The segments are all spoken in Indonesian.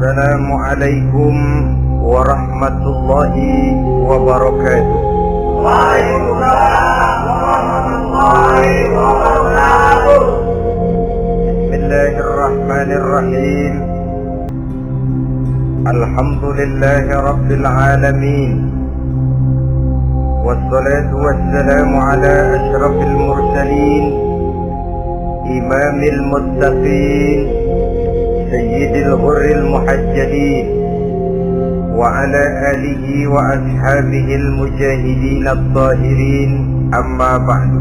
Assalamualaikum warahmatullahi wabarakatuh. Waalaikumsalam warahmatullahi wabarakatuh. Bismillahirrahmanirrahim. Alhamdulillahi rabbil alamin. Wassalatu wassalamu ala asyrafil mursalin, imamil muttaqin, sayyidil ghurril muhajjalin, wa ala alihi wa ashabihil mujahidin at-tahirin, amma ba'du.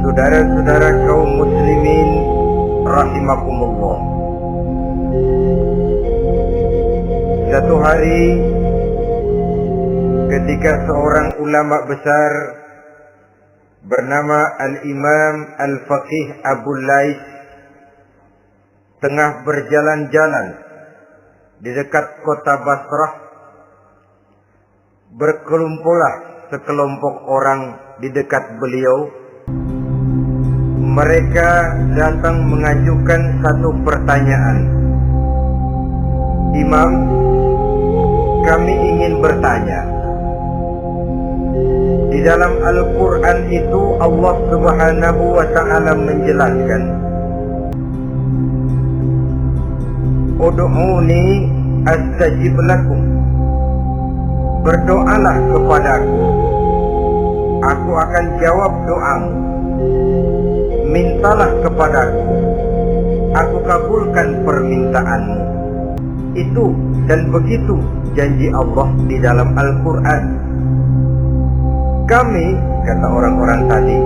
Saudara-saudara kaum muslimin rahimakumullah. Satu hari ketika seorang ulama besar bernama Al-Imam Al-Faqih Abu Lais tengah berjalan-jalan di dekat kota Basrah, berkelumpulah sekelompok orang di dekat beliau. Mereka datang mengajukan satu pertanyaan. Imam, kami ingin bertanya. Di dalam Al-Quran itu Allah Subhanahu wa ta'ala menjelaskan, Ud'uni astajib lakum. Berdoalah kepadaku, aku akan jawab doamu. Mintalah kepadaku, aku kabulkan permintaanmu. Itu dan begitu janji Allah di dalam Al-Quran. Kami, kata orang-orang tadi,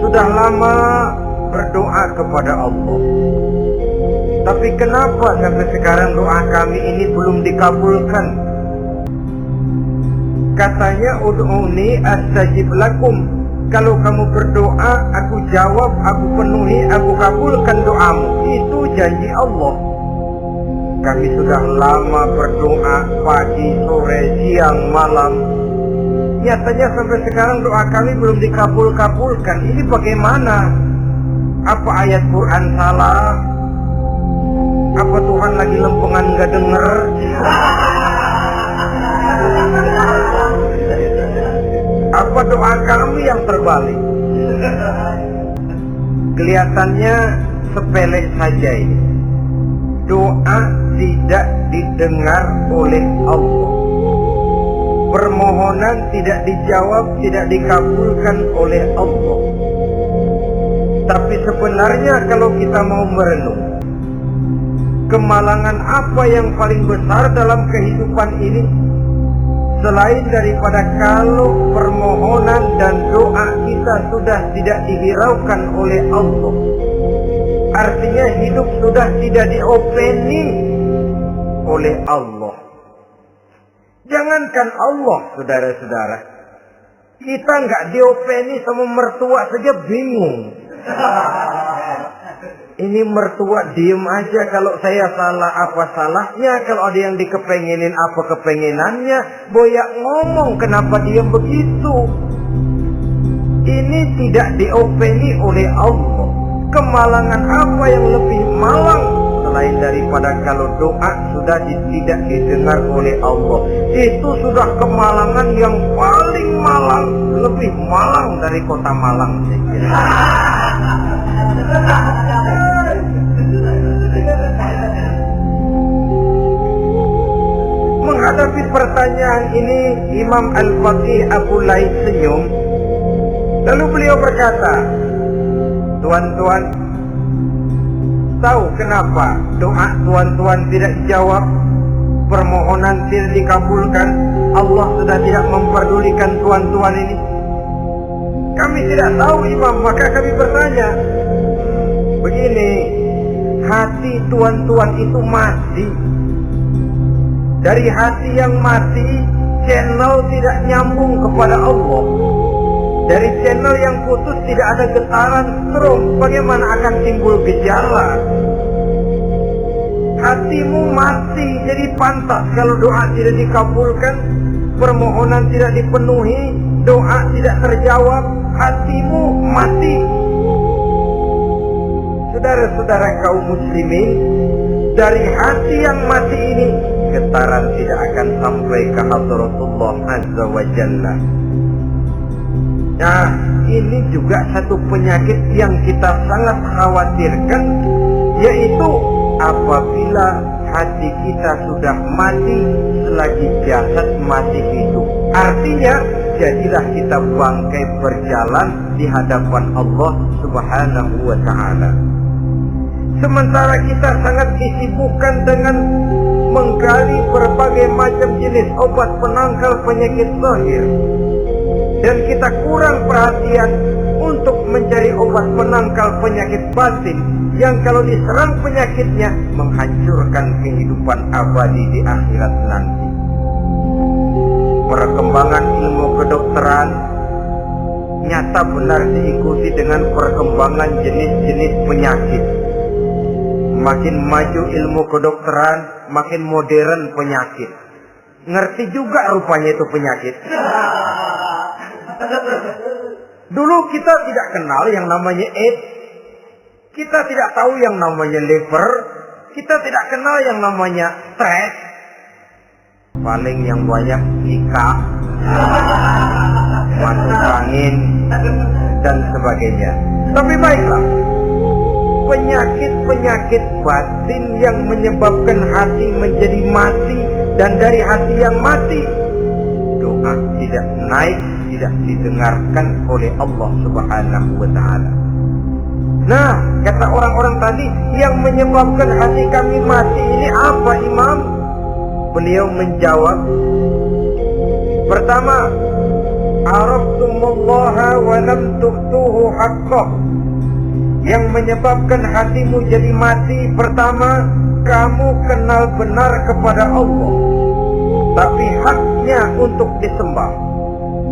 sudah lama berdoa kepada Allah. Tapi kenapa sampai sekarang doa kami ini belum dikabulkan? Katanya, Ud'uni astajib lakum. Kalau kamu berdoa, aku jawab, aku penuhi, aku kabulkan doamu. Itu janji Allah. Kami sudah lama berdoa pagi, sore, siang, malam. Nyatanya sampai sekarang doa kami belum dikabul-kabulkan. Ini bagaimana? Apa ayat Quran salah? Apa Tuhan lagi lempengan gak denger? Apa doa kami yang terbalik? Kelihatannya sepele saja ini. Doa tidak didengar oleh Allah. Permohonan tidak dijawab, tidak dikabulkan oleh Allah. Tapi sebenarnya kalau kita mau merenung, kemalangan apa yang paling besar dalam kehidupan ini? Selain daripada kalau permohonan dan doa kita sudah tidak dihiraukan oleh Allah, artinya hidup sudah tidak diopeni oleh Allah. Jangankan Allah, saudara-saudara, kita nggak diopeni sama mertua saja bingung. Ini mertua diem aja, kalau saya salah apa salahnya, kalau ada yang dikepengenin apa kepengenannya, boyak ngomong kenapa diem begitu. Ini tidak diopeni oleh Allah. Kemalangan apa yang lebih malang selain daripada kalau doa sudah tidak didengar oleh Allah? Itu sudah kemalangan yang paling malang, lebih malang dari kota Malang. Menghadapi pertanyaan ini, Imam Al-Faqih Abu Lais senyum. Lalu beliau berkata, tuan-tuan, tahu kenapa doa tuan-tuan tidak dijawab, permohonan tidak dikabulkan? Allah sudah tidak memperdulikan tuan-tuan ini. Kami tidak tahu, Imam, maka kami bertanya. Begini, hati tuan-tuan itu mati. Dari hati yang mati, channel tidak nyambung kepada Allah. Dari channel yang putus tidak ada getaran strom, bagaimana akan timbul gejala? Hatimu mati, jadi pantas kalau doa tidak dikabulkan, permohonan tidak dipenuhi, doa tidak terjawab, hatimu mati. Saudara-saudara kaum muslimin, dari hati yang mati ini, getaran tidak akan sampai ke Hadratullah Azza wa Jalla. Nah, ini juga satu penyakit yang kita sangat khawatirkan, yaitu apabila hati kita sudah mati selagi jasad masih hidup. Artinya, jadilah kita bangkai berjalan di hadapan Allah Subhanahu wa Ta'ala. Sementara kita sangat disibukkan dengan menggali berbagai macam jenis obat penangkal penyakit zahir, dan kita kurang perhatian untuk mencari obat penangkal penyakit batin yang kalau diserang penyakitnya menghancurkan kehidupan abadi di akhirat nanti. Perkembangan ilmu kedokteran nyata benar diikuti dengan perkembangan jenis-jenis penyakit. Makin maju ilmu kedokteran, makin modern penyakit. Ngerti juga rupanya itu penyakit. Dulu kita tidak kenal yang namanya AIDS. Kita tidak tahu yang namanya liver. Kita tidak kenal yang namanya stres. Paling yang banyak Zika, masuk angin, dan sebagainya. Tapi baiklah, penyakit-penyakit batin yang menyebabkan hati menjadi mati, dan dari hati yang mati, doa tidak naik, tidak didengarkan oleh Allah Subhanahu wa Ta'ala. Nah, kata orang-orang tadi, yang menyebabkan hati kami mati ini apa, Imam? Beliau menjawab, pertama, arabtumullaha wa lam tu'tuhu haqqah. Yang menyebabkan hatimu jadi mati, pertama, kamu kenal benar kepada Allah, tapi haknya untuk disembah,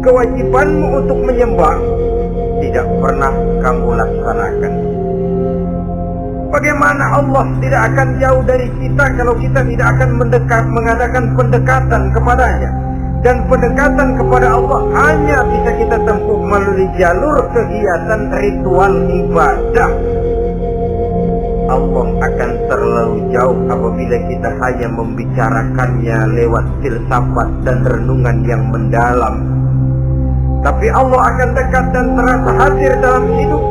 kewajibanmu untuk menyembah, tidak pernah kamu laksanakan. Bagaimana Allah tidak akan jauh dari kita kalau kita tidak akan mengadakan pendekatan kepadanya? Dan pendekatan kepada Allah hanya bisa kita tempuh melalui jalur kegiatan ritual ibadah. Allah akan terlalu jauh apabila kita hanya membicarakannya lewat filsafat dan renungan yang mendalam. Tapi Allah akan dekat dan terasa hadir dalam hidup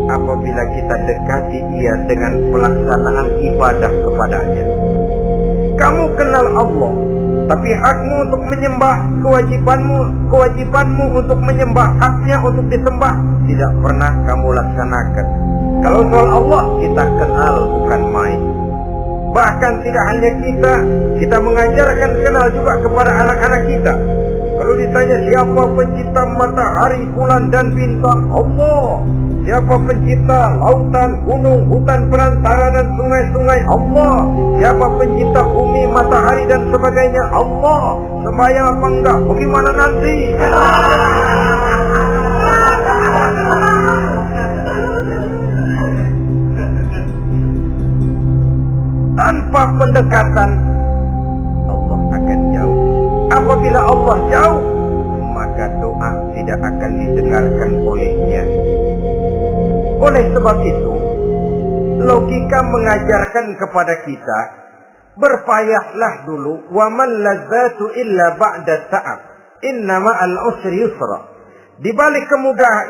apabila kita dekati Dia dengan pelaksanaan ibadah kepadanya. Kamu kenal Allah, tapi hakmu untuk menyembah, kewajibanmu untuk menyembah, haknya untuk disembah, tidak pernah kamu laksanakan. Kalau soal Allah, kita kenal bukan main. Bahkan tidak hanya kita mengajarkan kenal juga kepada anak-anak kita. Kalau ditanya siapa pencipta matahari, bulan dan bintang, Allah. Siapa pencipta lautan, gunung, hutan, perantara dan sungai-sungai, Allah. Siapa pencipta bumi, matahari dan sebagainya, Allah. Sembahyang apa enggak? Bagaimana nanti? Tanpa pendekatan, Allah akan jauh. Apabila Allah jauh, maka doa tidak akan didengarkan olehnya. Oleh sebab itu, logika mengajarkan kepada kita, berpayahlah dulu, wa man ladzatu illa ba'da ta'ab, inna ma'al usri yusra. Di balik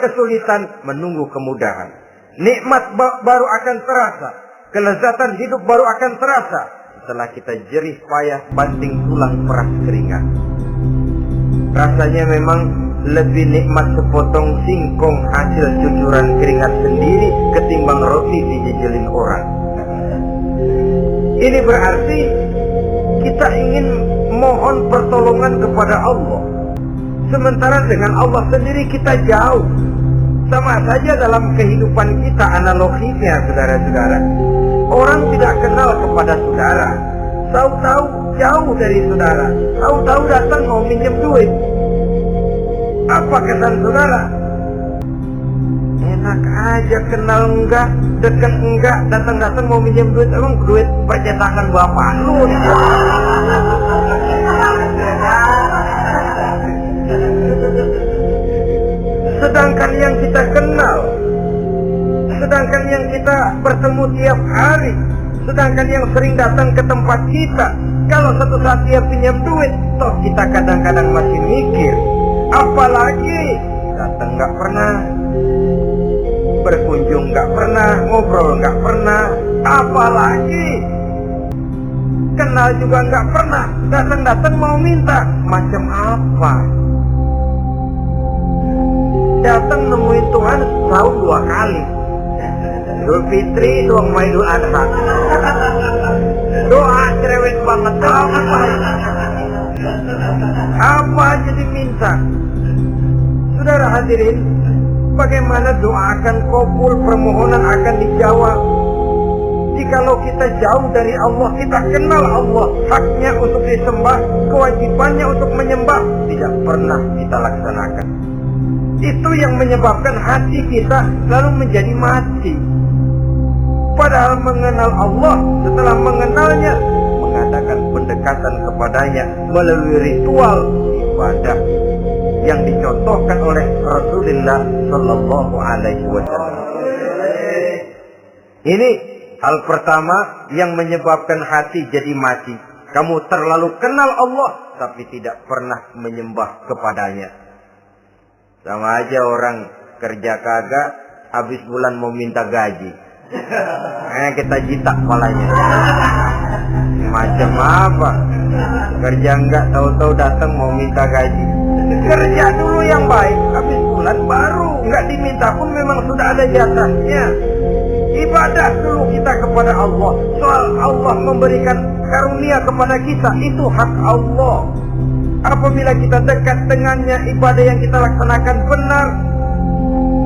kesulitan menunggu kemudahan. Nikmat baru akan terasa, kelezatan hidup baru akan terasa setelah kita jerih payah banting tulang peras keringat. Rasanya memang lebih nikmat sepotong singkong hasil cucuran keringat sendiri ketimbang roti dijejelin orang. Ini berarti kita ingin mohon pertolongan kepada Allah, sementara dengan Allah sendiri kita jauh. Sama saja dalam kehidupan kita analoginya, saudara-saudara. Orang tidak kenal kepada saudara, tahu-tahu jauh dari saudara, tahu-tahu datang mau minjem duit. Apa kesan saudara? Enak aja, kenal enggak, dekat enggak, datang-datang mau minjem duit. Emang duit percetakan bapak lu? Sedangkan yang kita kenal, sedangkan yang kita bertemu tiap hari, Sedangkan yang sering datang ke tempat kita, kalau satu saat dia pinjam duit, toh kita kadang-kadang masih mikir. Apalagi datang nggak pernah, berkunjung nggak pernah, ngobrol nggak pernah, apalagi kenal juga nggak pernah, datang-datang mau minta. Macam apa? Datang nemuin Tuhan setahun 2 kali, Idul Fitri, doang Idul Adha. Doa cerewet banget. Apa aja diminta. Saudara hadirin, bagaimana doa akan kabul, permohonan akan dijawab jikalau kita jauh dari Allah, kita kenal Allah, haknya untuk disembah, kewajibannya untuk menyembah, tidak pernah kita laksanakan. Itu yang menyebabkan hati kita lalu menjadi mati. Padahal mengenal Allah, setelah mengenalnya, mengadakan pendekatan kepadanya melalui ritual ibadah yang dicontohkan oleh Rasulullah Sallallahu Alaihi Wasallam. Ini hal pertama yang menyebabkan hati jadi mati. Kamu terlalu kenal Allah, tapi tidak pernah menyembah kepadanya. Sama aja orang kerja kagak, habis bulan mau minta gaji. Kita jitak kepalanya. Macam apa? Kerja enggak, tahu-tahu datang mau minta gaji. Kerja dulu yang baik, habis bulan baru. Enggak diminta pun memang sudah ada jatahnya. Ibadah dulu kita kepada Allah. Soal Allah memberikan karunia kepada kita, itu hak Allah. Apabila kita dekat dengannya, ibadah yang kita laksanakan benar,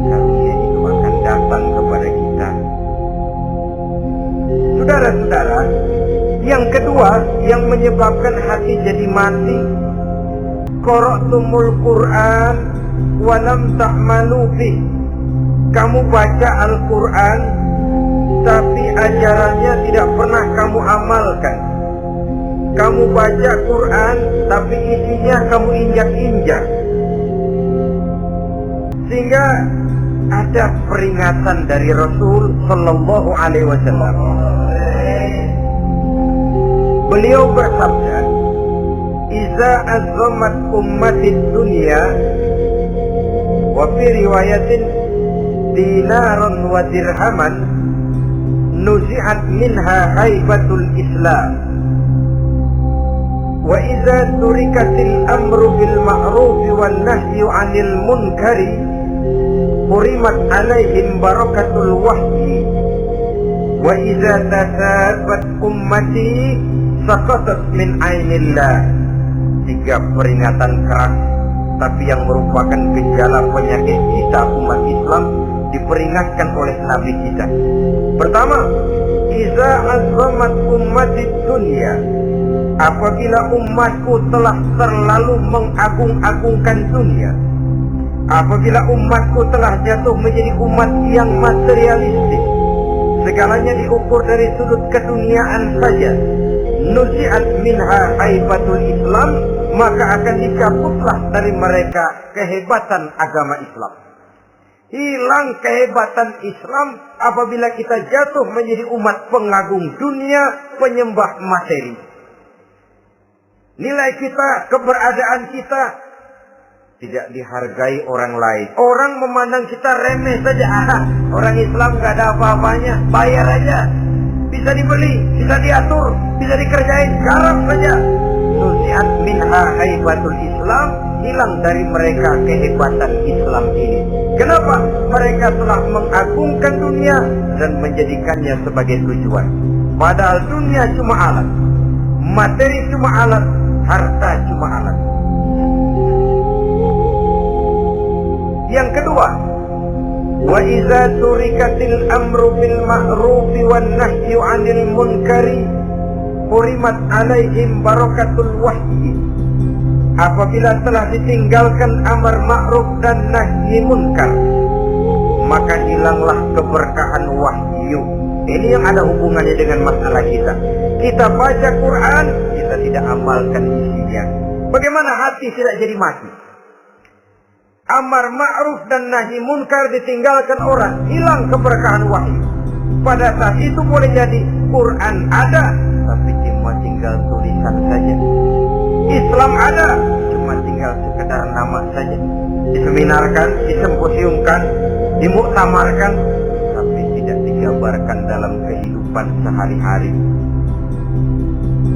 karunia itu akan datang kepada kita. Saudara-saudara, yang kedua yang menyebabkan hati jadi mati, qara'tumul Qur'an walam ta'malu bih. Kamu baca Al-Quran, tapi ajarannya tidak pernah kamu amalkan. Kamu baca Quran, tapi isinya kamu injak-injak. Sehingga ada peringatan dari Rasul Sallallahu Alaihi Wasallam. Beliau bersabda, "Iza azzamat ummatid dunya, wa fi riwayatin dinaran wa dirhaman, nuzi'at minha haibatul Islam. Wa iza turikatil amru bil ma'ruf wan nahyu 'anil munkari, hurimat 'alaihim barakatul wahyi. Wa iza tasabat ummati saqatat min 'ainillah." 3 peringatan keras, tapi yang merupakan gejala penyakit kita umat Islam, diperingatkan oleh Nabi kita. Pertama, iza azzamat ummatid dunya, apabila umatku telah terlalu mengagung-agungkan dunia, apabila umatku telah jatuh menjadi umat yang materialistik, segalanya diukur dari sudut keduniaan saja, nuzi'at minha haibatul Islam, maka akan dicabutlah dari mereka kehebatan agama Islam. Hilang kehebatan Islam apabila kita jatuh menjadi umat pengagung dunia, penyembah materi. Nilai kita, keberadaan kita tidak dihargai orang lain. Orang memandang kita remeh saja. Orang Islam gak ada apa-apanya, bayar aja. Bisa dibeli, bisa diatur, bisa dikerjain, garap saja. Nuzi'at minha haibatul Islam, hilang dari mereka kehebatan Islam ini. Kenapa? Mereka telah mengagungkan dunia dan menjadikannya sebagai tujuan. Padahal dunia cuma alat, materi cuma alat, harta cuma alat. Yang kedua, wa iza turikatil amru bil ma'rufi wan nahyu 'anil munkari, hurimat 'alaihim barakatul wahyi. Apabila telah ditinggalkan amar ma'ruf dan nahi munkar, maka hilanglah keberkahan wahyu. Ini yang ada hubungannya dengan masalah kita. Kita baca Quran, kita tidak amalkan isinya. Bagaimana hati tidak jadi mati? Amar ma'ruf dan nahi munkar ditinggalkan orang, hilang keberkahan wahyu. Pada saat itu boleh jadi Quran ada, tapi cuma tinggal tulisan saja. Islam ada, cuma tinggal sekedar nama saja. Diseminarkan, disemposiumkan, dimuktamarkan, tapi tidak digambarkan dalam kehidupan sehari-hari.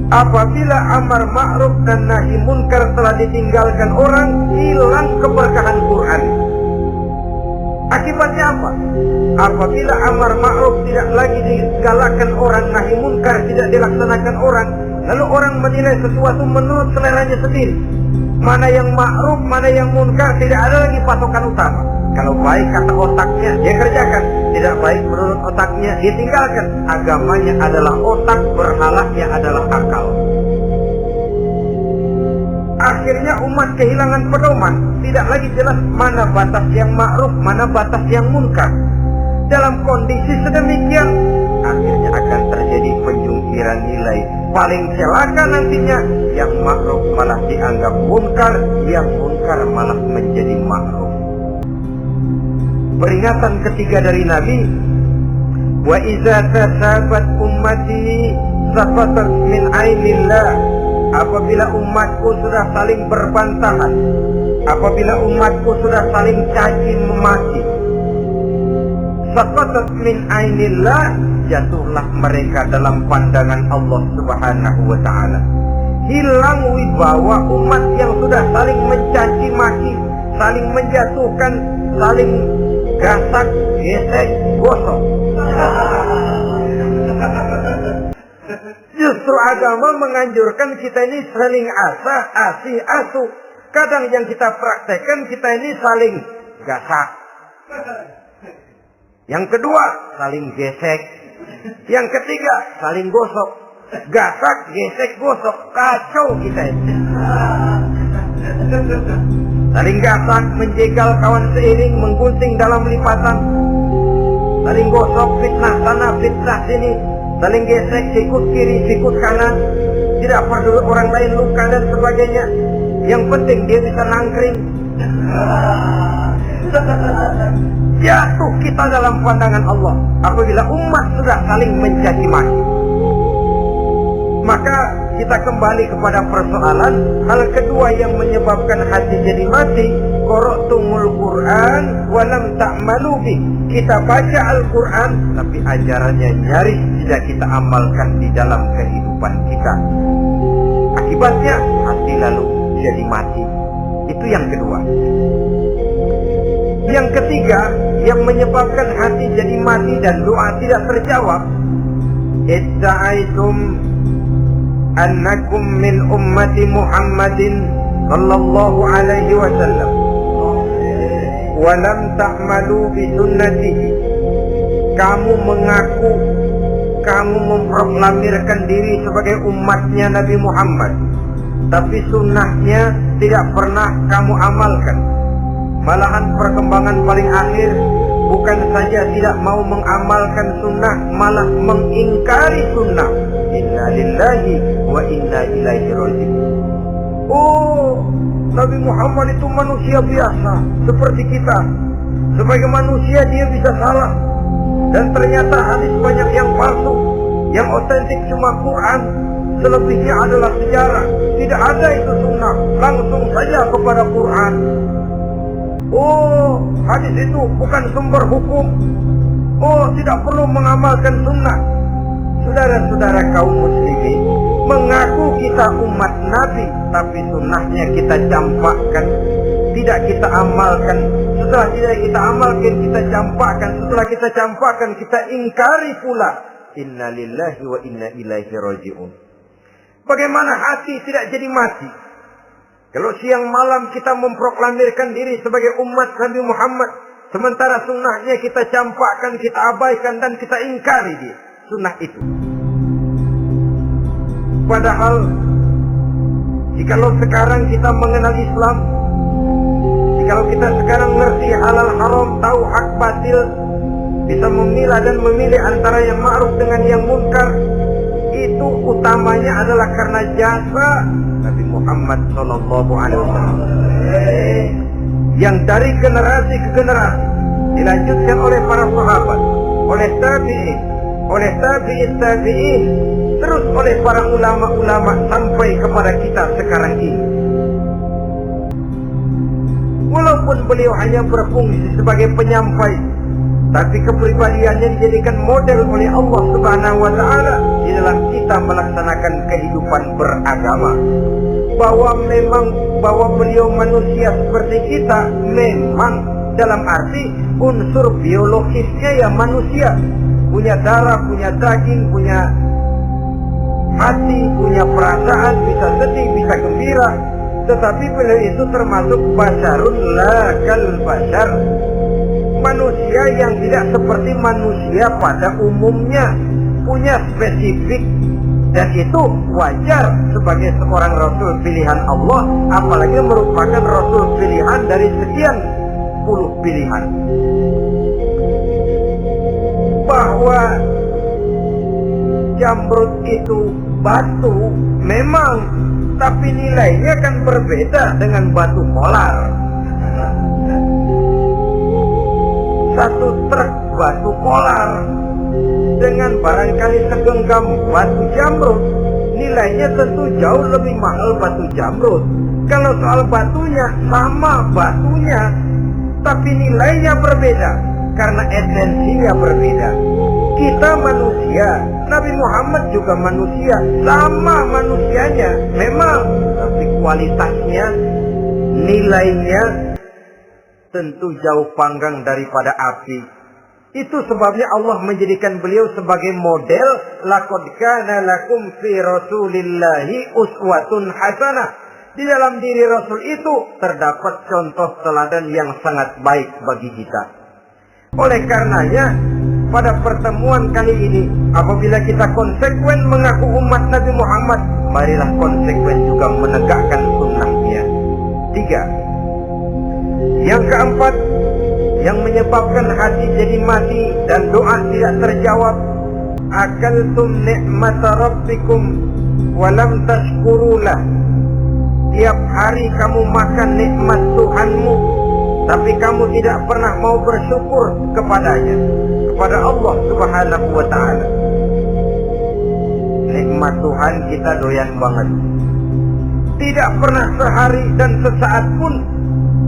Apabila amar ma'ruf dan nahi munkar telah ditinggalkan orang, hilang keberkahan Quran. Akibatnya apa? Apabila amar ma'ruf tidak lagi digalakkan orang, nahi munkar tidak dilaksanakan orang, lalu orang menilai sesuatu menurut seleranya sendiri. Mana yang ma'ruf, mana yang munkar, tidak ada lagi patokan utama. Kalau baik kata otaknya, dia kerjakan. Tidak baik menurut otaknya, dia tinggalkan. Agamanya adalah otak, berhalanya adalah akal. Akhirnya umat kehilangan pedoman. Tidak lagi jelas mana batas yang ma'ruf, mana batas yang munkar. Dalam kondisi sedemikian, akhirnya akan terjadi penjungkiran nilai. Paling celaka nantinya, yang ma'ruf malah dianggap munkar, yang munkar malah menjadi ma'ruf. Peringatan ketiga dari Nabi, wa iza tasabat ummati safatat min ainillah. Apabila umatku sudah saling berbantahan, apabila umatku sudah saling caci memaki, safatat min ainillah, jatuhlah mereka dalam pandangan Allah Subhanahu wa ta'ala. Hilang wibawa umat yang sudah saling mencaci maki, saling menjatuhkan, saling gasak, gesek, gosok. Justru agama menganjurkan kita ini saling asah, asih, asuh. Kadang yang kita praktekkan, kita ini saling gasak. Yang kedua, saling gesek. Yang ketiga, saling gosok. Gasak, gesek, gosok. Kacau kita ini. Saling gasak, menjegal kawan seiring, menggunting dalam lipatan. Saling gosok, fitnah sana, fitnah sini. Saling gesek, sikut kiri, sikut kanan. Tidak peduli orang lain luka dan sebagainya. Yang penting dia bisa nangkring. Jatuh kita dalam pandangan Allah apabila umat sudah saling mencaci maki. Maka kita kembali kepada persoalan hal kedua yang menyebabkan hati jadi mati. Qara'tumul Quran walam ta'malu bih. Kita baca Al-Quran tapi ajarannya nyaris tidak kita amalkan di dalam kehidupan kita. Akibatnya hati lalu jadi mati. Itu yang kedua. Yang ketiga yang menyebabkan hati jadi mati dan doa tidak terjawab, idda'aitum annakum min ummati Muhammadin sallallahu alaihi wasallam wa lam ta'malu bi sunnatihi. Kamu mengaku, kamu memproklamirkan diri sebagai umatnya Nabi Muhammad, tapi sunnahnya tidak pernah kamu amalkan. Malahan perkembangan paling akhir bukan saja tidak mau mengamalkan sunnah, malah mengingkari sunnah. Inna lillahi wa inna ilaihi raji'un. Oh, Nabi Muhammad itu manusia biasa seperti kita. Sebagai manusia dia bisa salah. Dan ternyata hadis banyak yang palsu. Yang otentik cuma Quran. Selebihnya adalah sejarah. Tidak ada itu sunnah. Langsung saja kepada Quran. Oh, hadis itu bukan sumber hukum. Oh, tidak perlu mengamalkan sunnah. Saudara-saudara kaum muslimin, mengaku kita umat Nabi, tapi sunnahnya kita campakkan, tidak kita amalkan. Setelah tidak kita amalkan, kita campakkan. Setelah kita campakkan, kita ingkari pula. Inna lillahi wa inna ilaihi raji'un. Bagaimana hati tidak jadi mati? Kalau siang malam kita memproklamirkan diri sebagai umat Nabi Muhammad, sementara sunnahnya kita campakkan, kita abaikan, dan kita ingkari dia, sunnah itu. Padahal, jikalau sekarang kita mengenal Islam, jikalau kita sekarang ngerti halal haram, tahu hak batil, bisa memilah dan memilih antara yang ma'ruf dengan yang munkar, itu utamanya adalah karena jasa Nabi Muhammad SAW yang dari generasi ke generasi dilanjutkan oleh para sahabat, oleh tabi'in, oleh tabi'in, terus oleh para ulama-ulama sampai kepada kita sekarang ini. Walaupun beliau hanya berfungsi sebagai penyampai, tapi kepribadiannya dijadikan model oleh Allah Subhanahu wa Ta'ala di dalam kita melaksanakan kehidupan beragama. Bahwa beliau manusia seperti kita, memang dalam arti unsur biologisnya ya manusia, punya darah, punya daging, punya hati, punya perasaan, bisa sedih, bisa gembira. Tetapi beliau itu termasuk basyarun la kal basyar, manusia yang tidak seperti manusia pada umumnya, punya spesifik, dan itu wajar sebagai seorang Rasul pilihan Allah, apalagi merupakan Rasul pilihan dari sekian puluh pilihan. Bahwa Jamrud itu batu memang, tapi nilainya kan berbeda dengan batu kolar. Satu truk batu kolar dengan barangkali segenggam batu Jamrud, nilainya tentu jauh lebih mahal batu Jamrud. Kalau soal batunya, sama batunya, tapi nilainya berbeda karena esensinya berbeda. Kita manusia, Nabi Muhammad juga manusia, sama manusianya memang, tapi kualitasnya, nilainya tentu jauh panggang daripada api. Itu sebabnya Allah menjadikan beliau sebagai model. Laqad kana lakum fi rasulillahi uswatun hasanah. Di dalam diri Rasul itu terdapat contoh teladan yang sangat baik bagi kita. Oleh karenanya, pada pertemuan kali ini, apabila kita konsekuen mengaku umat Nabi Muhammad, marilah konsekuen juga menegakkan sunnahnya. 3. Yang keempat, yang menyebabkan hati jadi mati dan doa tidak terjawab, akaltum ni'mata rabbikum walam tashkurulah. Tiap hari kamu makan nikmat Tuhanmu, tapi kamu tidak pernah mau bersyukur kepadanya, kepada Allah Subhanahu wa Ta'ala. Nikmat Tuhan kita doyan banget, tidak pernah sehari dan sesaat pun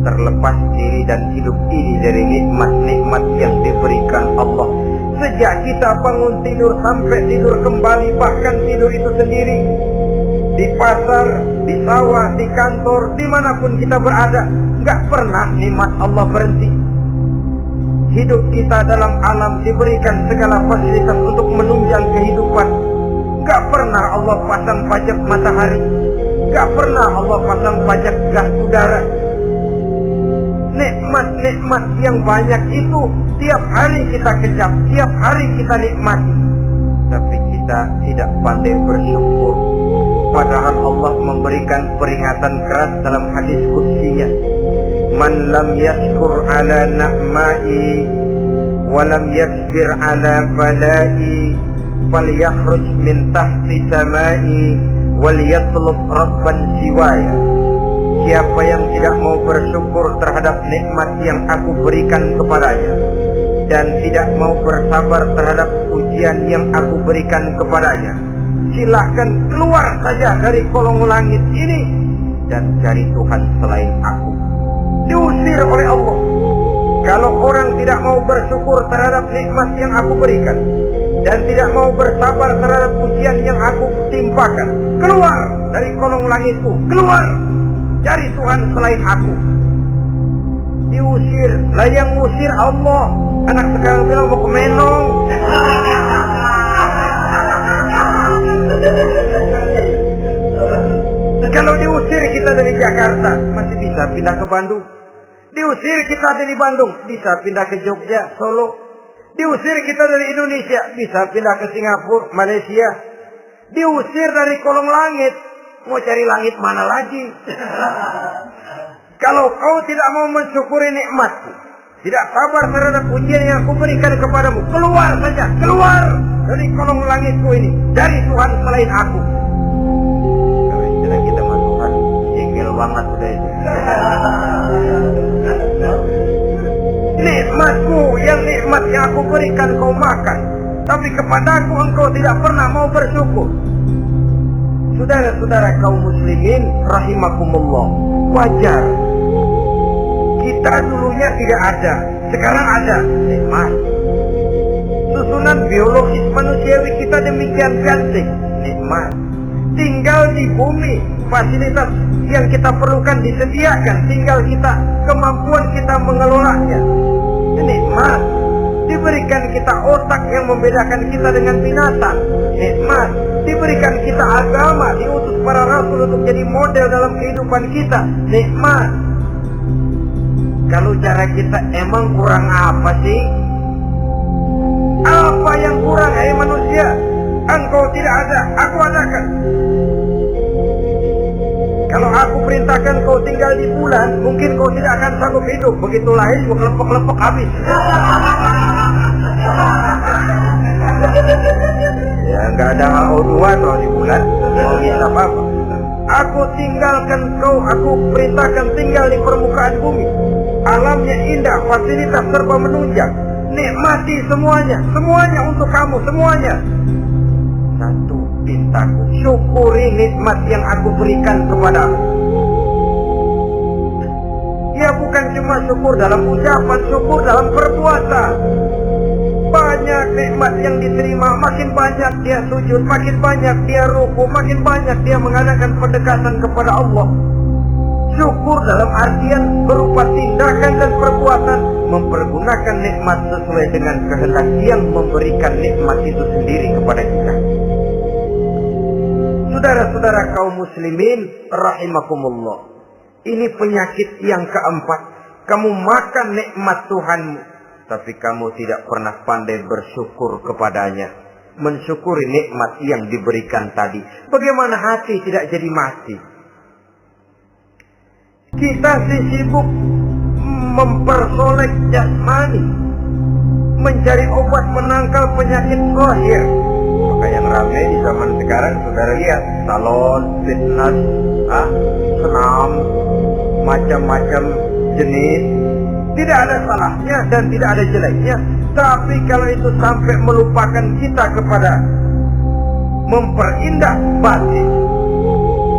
terlepas diri dan hidup ini dari nikmat-nikmat yang diberikan Allah. Sejak kita bangun tidur sampai tidur kembali, bahkan tidur itu sendiri, di pasar, di sawah, di kantor, dimanapun kita berada, nggak pernah nikmat Allah berhenti. Hidup kita dalam alam diberikan segala fasilitas untuk menunjang kehidupan. Nggak pernah Allah pasang pajak matahari, nggak pernah Allah pasang pajak gas udara. Nikmat-nikmat yang banyak itu tiap hari kita kecap, tiap hari kita nikmati, tapi kita tidak pandai bersyukur. Padahal Allah memberikan peringatan keras dalam hadis qudsinya, man lam yashkur ala na'mai wa lam yasbir ala balai falyakhruj min tahti samai wal yatlub rabban siwaya. Siapa yang tidak mau bersyukur terhadap nikmat yang aku berikan kepadanya dan tidak mau bersabar terhadap ujian yang aku berikan kepadanya, silahkan keluar saja dari kolong langit ini dan cari Tuhan selain aku. Diusir oleh Allah. Kalau orang tidak mau bersyukur terhadap nikmat yang aku berikan dan tidak mau bersabar terhadap ujian yang aku timpakan, keluar dari kolong langitku, keluar, cari Tuhan selain aku. Diusir. Lah yang ngusir Allah. Anak sekarang bilang mau ke Menong. Kalau diusir kita dari Jakarta, masih bisa pindah ke Bandung. Diusir kita dari Bandung, bisa pindah ke Jogja, Solo. Diusir kita dari Indonesia, bisa pindah ke Singapura, Malaysia. Diusir dari kolong langit, mau cari langit mana lagi? Kalau kau tidak mau mensyukuri nikmatku, tidak sabar terhadap ujian yang aku berikan kepadamu, keluar saja, keluar dari kolong langitku ini, dari Tuhan selain aku. Kalau istilah kita sama Tuhan, jengkel banget udah itu. Nikmatku, yang nikmat yang aku berikan kau makan, tapi kepadaku engkau tidak pernah mau bersyukur. Saudara-saudara kaum muslimin rahimakumullah, wajar. Kita dulunya tidak ada, sekarang ada. Nikmat. Susunan biologis manusiawi kita demikian cantik. Nikmat. Tinggal di bumi, fasilitas yang kita perlukan disediakan, tinggal kita, kemampuan kita mengelolanya. Nikmat. Diberikan kita otak yang membedakan kita dengan binatang. Nikmat. Diberikan kita agama, diutus para rasul untuk jadi model dalam kehidupan kita. Nikmat. Kalau cara kita emang kurang apa sih? Apa yang kurang, hai manusia? Engkau tidak ada, aku adakan. Kalau aku perintahkan kau tinggal di bulan, mungkin kau tidak akan sanggup hidup. Begitu lahir, kau kelepek-kelepek habis. Ya nggak ada HO2 kalau di bulan, mau bisa apa? Aku tinggalkan kau, aku perintahkan tinggal di permukaan bumi. Alamnya indah, fasilitas serba menunjang. Nikmati semuanya, semuanya untuk kamu, semuanya. Satu pintaku, syukuri nikmat yang aku berikan kepadamu. Ya bukan cuma syukur dalam ucapan, syukur dalam perbuatan. Banyak nikmat yang diterima, makin banyak dia sujud, makin banyak dia ruku, makin banyak dia mengadakan pendekatan kepada Allah. Syukur dalam artian berupa tindakan dan perbuatan, mempergunakan nikmat sesuai dengan kehendak yang memberikan nikmat itu sendiri kepada kita. Saudara-saudara kaum muslimin rahimakumullah, ini penyakit yang keempat. Kamu makan nikmat Tuhanmu, tapi kamu tidak pernah pandai bersyukur kepadanya, mensyukuri nikmat yang diberikan tadi. Bagaimana hati tidak jadi mati? Kita sibuk mempersolek jasmani, mencari obat menangkal penyakit zahir. Maka yang ramai di zaman sekarang, saudara lihat, salon, fitness, senam, macam-macam jenis. Tidak ada salahnya dan tidak ada jeleknya. Tapi kalau itu sampai melupakan kita kepada memperindah batin,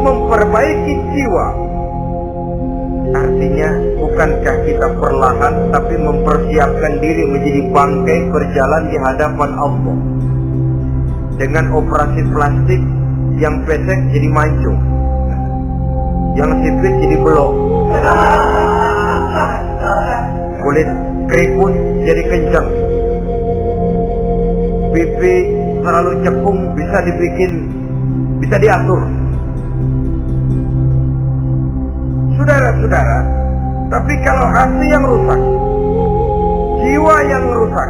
memperbaiki jiwa, artinya bukankah kita perlahan tapi mempersiapkan diri menjadi bangkai berjalan di hadapan Allah? Dengan operasi plastik, yang pesek jadi mancung, yang sipit jadi belok, kulit keriput jadi kencang, pipi terlalu cekung bisa diatur. Saudara-saudara, tapi kalau hati yang rusak, jiwa yang rusak,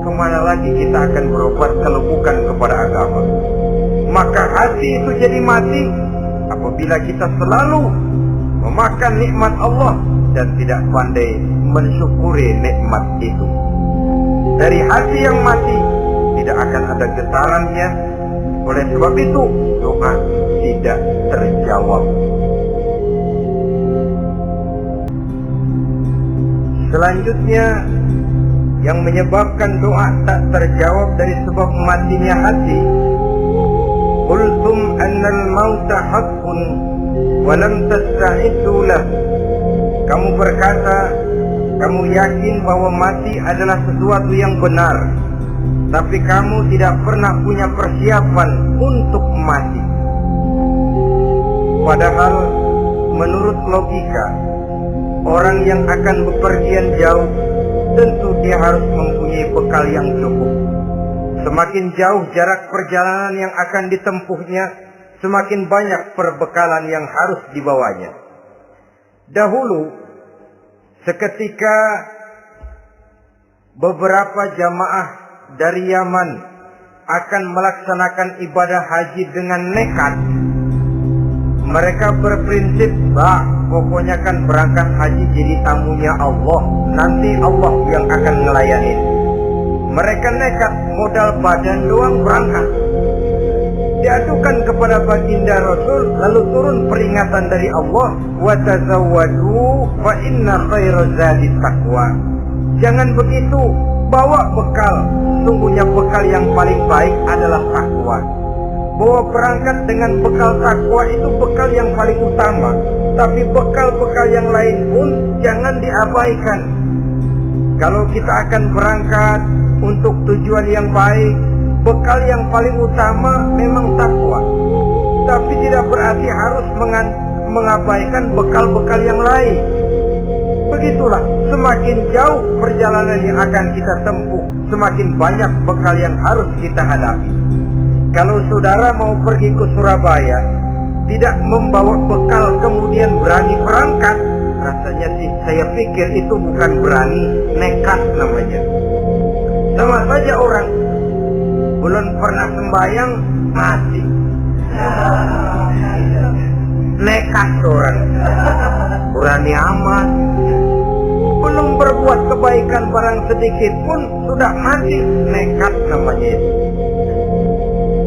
kemana lagi kita akan berobat kalau bukan kepada agama? Maka hati itu jadi mati apabila kita selalu memakan nikmat Allah dan tidak pandai mensyukuri nikmat itu. Dari hati yang mati tidak akan ada getarannya. Oleh sebab itu doa tidak terjawab. Selanjutnya, yang menyebabkan doa tak terjawab dari sebab matinya hati, qultum annal mauta haqqun wa lam tasta'iddu lahu. Kamu berkata, kamu yakin bahwa mati adalah sesuatu yang benar, tapi kamu tidak pernah punya persiapan untuk mati. Padahal menurut logika, orang yang akan bepergian jauh tentu dia harus mempunyai bekal yang cukup. Semakin jauh jarak perjalanan yang akan ditempuhnya, semakin banyak perbekalan yang harus dibawanya. Dahulu, seketika beberapa jamaah dari Yaman akan melaksanakan ibadah haji dengan nekat. Mereka berprinsip, pokoknya kan berangkat haji jadi tamunya Allah, nanti Allah yang akan melayani. Mereka nekat, modal badan doang berangkat. Diadukan kepada baginda Rasul, lalu turun peringatan dari Allah, wa tazawwadu fa inna khairaz zadi taqwa. Jangan begitu, Bawa bekal. Sungguhnya bekal yang paling baik adalah takwa. Bawa berangkat dengan bekal takwa itu bekal yang paling utama. Tapi bekal-bekal yang lain pun jangan diabaikan. Kalau kita akan berangkat untuk tujuan yang baik, bekal yang paling utama memang takwa. Tapi tidak berarti harus mengabaikan bekal-bekal yang lain. Begitulah, semakin jauh perjalanan yang akan kita tempuh, semakin banyak bekal yang harus kita hadapi. Kalau saudara mau pergi ke Surabaya, tidak membawa bekal kemudian berani berangkat, rasanya sih saya pikir itu bukan berani, nekat namanya. Sama saja orang belum pernah sembahyang mati, nekat orang. Berani amat, belum berbuat kebaikan barang sedikit pun sudah mati, nekat namanya itu.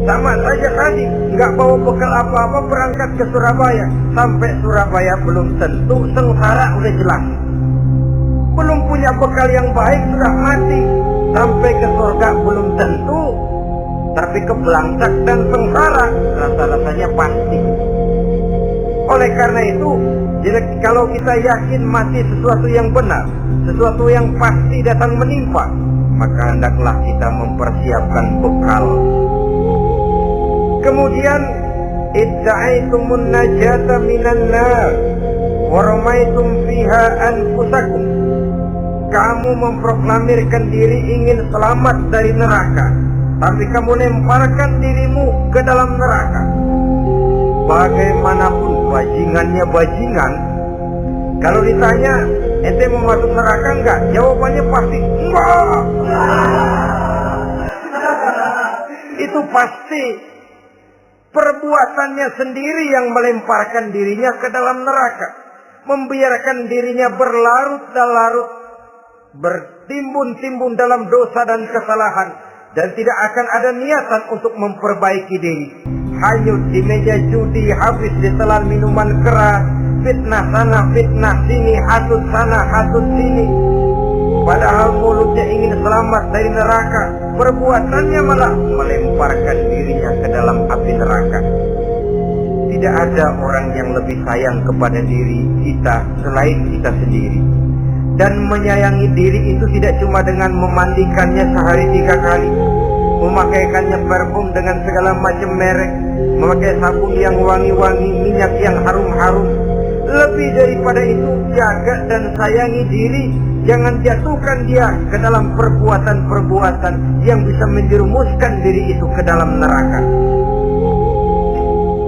Sama saja tadi, nggak bawa bekal apa-apa berangkat ke Surabaya. Sampai Surabaya belum tentu, sengsara udah jelas. Belum punya bekal yang baik sudah mati. Sampai ke surga belum tentu, tapi kebelangsak dan sengsara rasa-rasanya pasti. Oleh karena itu, kalau kita yakin mati sesuatu yang benar, sesuatu yang pasti datang menimpa, maka hendaklah kita mempersiapkan bekal. Kemudian idda'aitumun najata minan nar wa ramaitum fiha anfusakum. Kamu memproklamirkan diri ingin selamat dari neraka, tapi kamu lemparkan dirimu ke dalam neraka. Bagaimanapun bajingannya bajingan, kalau ditanya ente mau masuk neraka enggak, jawabannya pasti enggak. Itu pasti perbuatannya sendiri yang melemparkan dirinya ke dalam neraka, membiarkan dirinya berlarut-larut, bertimbun-timbun dalam dosa dan kesalahan, dan tidak akan ada niatan untuk memperbaiki diri. Hanyut di meja judi, habis ditelan minuman keras, fitnah sana fitnah sini, hasut sana hasut sini. Padahal mulutnya ingin selamat dari neraka, perbuatannya malah melemparkan dirinya ke dalam api neraka. Tidak ada orang yang lebih sayang kepada diri kita selain kita sendiri. Dan menyayangi diri itu tidak cuma dengan memandikannya sehari 3 kali, memakaikannya parfum dengan segala macam merek, memakai sabun yang wangi-wangi, minyak yang harum-harum. Lebih daripada itu, jaga dan sayangi diri. Jangan jatuhkan dia ke dalam perbuatan-perbuatan yang bisa menjerumuskan diri itu ke dalam neraka.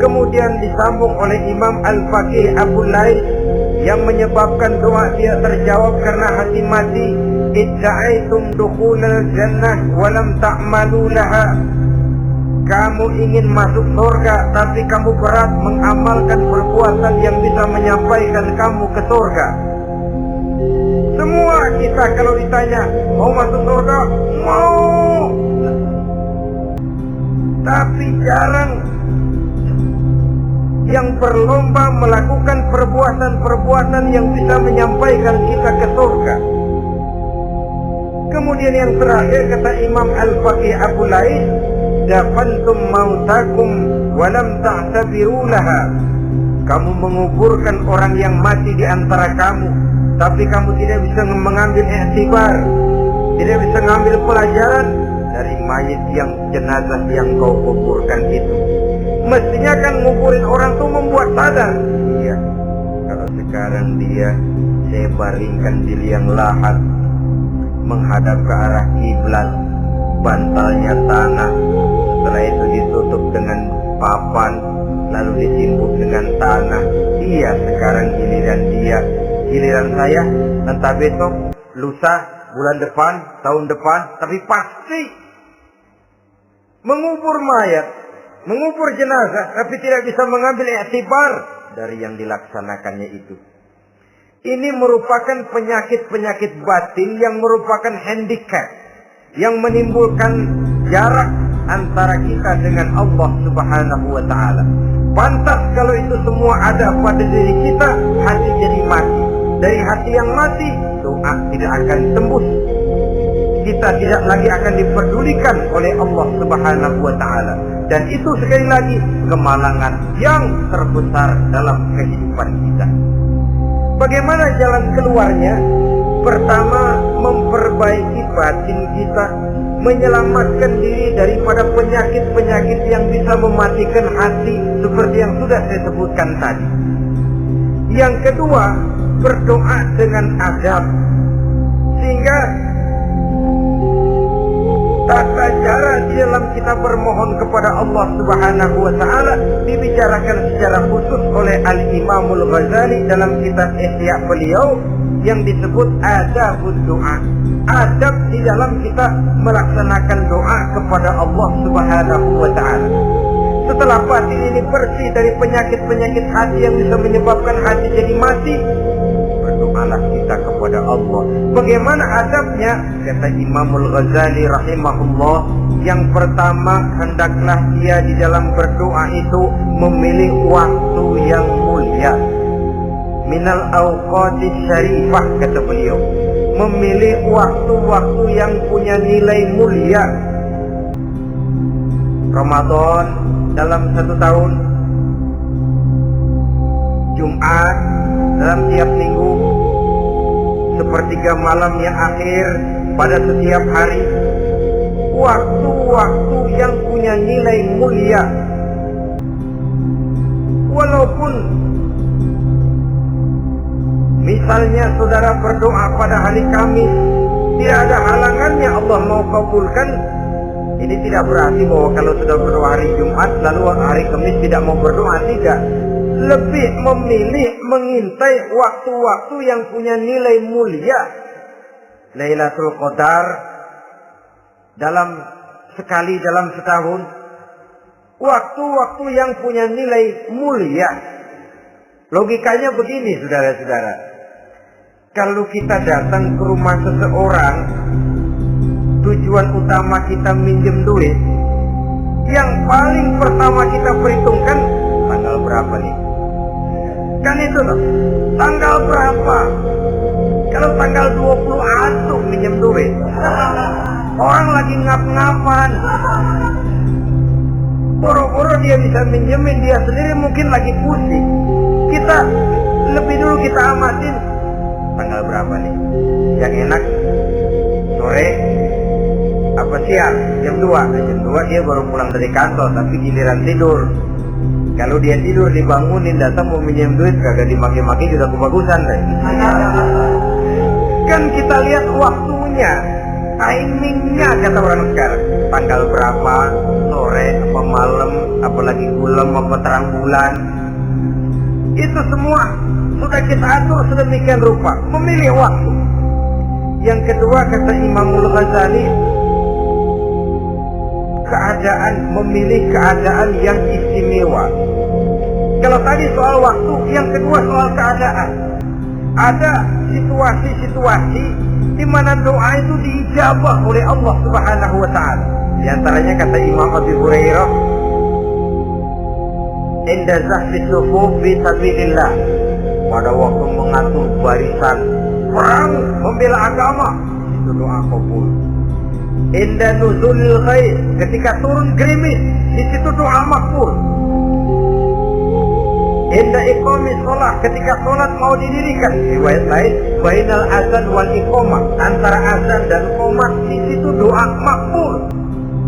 Kemudian disambung oleh Imam Al-Faqih Abu Laith yang menyebabkan doa dia terjawab karena hati mati. Idda'aitum dukhulal jannah walam ta'malu laha. Kamu ingin masuk surga, tapi kamu berat mengamalkan perbuatan yang bisa menyampaikan kamu ke surga. Semua kita kalau ditanya mau masuk surga, mau, tapi jarang yang berlomba melakukan perbuatan-perbuatan yang bisa menyampaikan kita ke surga. Kemudian yang terakhir kata Imam Al-Faqih Abu Laith, dafantum mautakum walam ta'tabiru laha. Kamu menguburkan orang yang mati di antara kamu, tapi kamu tidak bisa mengambil i'tibar, tidak bisa mengambil pelajaran dari mayit yang jenazah yang kau kuburkan itu. Mestinya kan nguburin orang tuh membuat sadar. Iya, kalau sekarang dia saya baringkan di liang lahat, menghadap ke arah kiblat, bantalnya tanah, setelah itu ditutup dengan papan, lalu ditimbun dengan tanah. Iya, sekarang giliran saya, entah besok, lusa, bulan depan, tahun depan, tapi pasti mengubur mayat, mengubur jenazah, tapi tidak bisa mengambil i'tibar dari yang dilaksanakannya itu. Ini merupakan penyakit-penyakit batin yang merupakan handicap, yang menimbulkan jarak antara kita dengan Allah Subhanahu wa ta'ala. Pantas kalau itu semua ada pada diri kita, hati jadi mati. Dari hati yang mati, doa tidak akan tembus. kita tidak lagi akan diperdulikan oleh Allah Subhanahu wa taala. Dan itu sekali lagi kemalangan yang terbesar dalam kehidupan kita. Bagaimana jalan keluarnya? Pertama, memperbaiki batin kita, menyelamatkan diri daripada penyakit-penyakit yang bisa mematikan hati seperti yang sudah saya sebutkan tadi. Yang kedua, berdoa dengan adab, sehingga tata cara di dalam kita bermohon kepada Allah Subhanahu wa taala dibicarakan secara khusus oleh Al-Imamul Ghazali dalam kitab Ihya beliau yang disebut adabud doa. Adab di dalam kita melaksanakan doa kepada Allah Subhanahu wa taala. Setelah batin ini bersih dari penyakit-penyakit hati yang bisa menyebabkan hati jadi mati, berdoalah kita kepada Allah. Bagaimana adabnya? Kata Imamul Ghazali rahimahullah, yang pertama, hendaklah dia di dalam berdoa itu memilih waktu yang mulia. Minal awqatis syarifah, kata beliau. Memilih waktu-waktu yang punya nilai mulia. Ramadan dalam 1 tahun, Jumat dalam tiap minggu, sepertiga malam yang akhir pada setiap hari. Waktu-waktu yang punya nilai mulia. Walaupun misalnya saudara berdoa pada hari Kamis, tidak ada halangannya Allah mau kabulkan. Ini tidak berarti bahwa kalau sudah berdoa hari Jumat lalu hari Kamis tidak mau berdoa, tidak. Lebih memilih mengintai waktu-waktu yang punya nilai mulia. Lailatul Qadar sekali dalam setahun. Waktu-waktu yang punya nilai mulia. Logikanya begini, saudara-saudara. Kalau kita datang ke rumah seseorang, tujuan utama kita minjem duit, yang paling pertama kita perhitungkan tanggal berapa nih? Kan itu loh, tanggal berapa? Kalau tanggal 20 atuh minjem duit, orang lagi ngap-ngapan, boro-boro dia bisa minjemin, dia sendiri mungkin lagi pusing. Kita lebih dulu kita amatin tanggal berapa nih? Yang enak sore apa siang? Jam 2. Jam 2 dia baru pulang dari kantor, tapi giliran tidur. Kalau dia tidur dibangunin datang mau minjem duit, kagak dimaki-maki juga kebagusan deh. Kan kita lihat waktunya, timingnya, kata orang sekarang. Tanggal berapa, sore apa malam, apalagi bulan apa terang bulan. Itu semua sudah kita atur sedemikian rupa, memilih waktu. Yang kedua, kata Imamul Ghazali, memilih keadaan yang istimewa. Kalau tadi soal waktu, yang kedua soal keadaan. Ada situasi-situasi di mana doa itu diijabah oleh Allah Subhanahu wa taala. Di antaranya kata Imam Abu Hurairah, "Inda zahfi sufuf fi sabilillah." Pada waktu mengatur barisan perang membela agama, itu doa kabul. Inda nuzulil ghaib, ketika turun gerimis, di situ doa makbul. Inda iqamis shalah, ketika salat mau didirikan, riwayat lain bainal azan wal iqamah, antara azan dan qomat, di situ doa makbul.